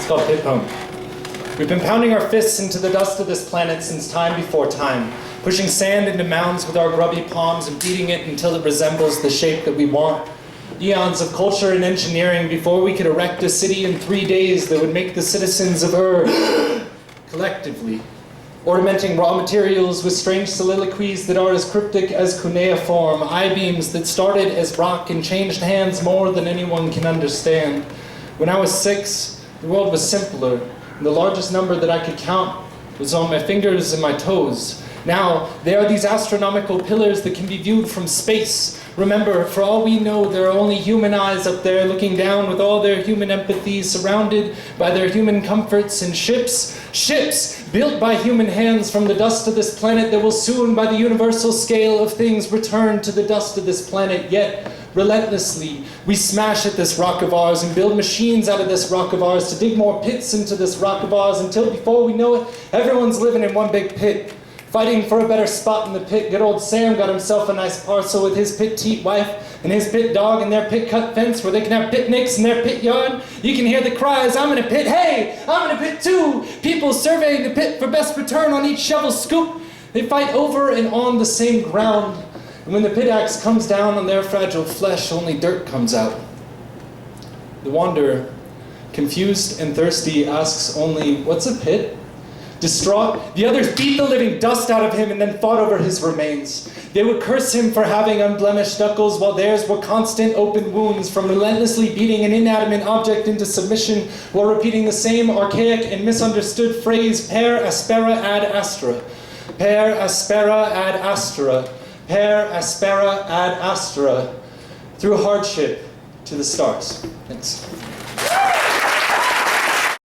called pit pone. We've been pounding our fists into the dust of this planet since time before time, pushing sand into mounds with our grubby palms and beating it until it resembles the shape that we want. Eons of culture and engineering before we could erect a city in 3 days that would make the citizens of collectively, ornamenting raw materials with strange soliloquies that are as cryptic as cuneiform, I-beams that started as rock and changed hands more than anyone can understand. When I was 6, the world was simpler, and the largest number that I could count was on my fingers and my toes. Now, there are these astronomical pillars that can be viewed from space. Remember, for all we know, there are only human eyes up there looking down with all their human empathy, surrounded by their human comforts, and ships built by human hands from the dust of this planet that will soon, by the universal scale of things, return to the dust of this planet. Yet, relentlessly, we smash at this rock of ours and build machines out of this rock of ours to dig more pits into this rock of ours until before we know it, everyone's living in one big pit. Fighting for a better spot in the pit, good old Sam got himself a nice parcel with his petite wife and his pit dog and their pit cut fence where they can have picnics in their pit yard. You can hear the cries, I'm in a pit, hey, I'm in a pit too. People surveying the pit for best return on each shovel scoop. They fight over and on the same ground. And when the pit axe comes down on their fragile flesh, only dirt comes out. The wanderer, confused and thirsty, asks only, what's a pit? Distraught, the others beat the living dust out of him and then fought over his remains. They would curse him for having unblemished knuckles, while theirs were constant open wounds from relentlessly beating an inanimate object into submission while repeating the same archaic and misunderstood phrase, per aspera ad astra. Per aspera ad astra. Per aspera ad astra. Through hardship to the stars. Thanks.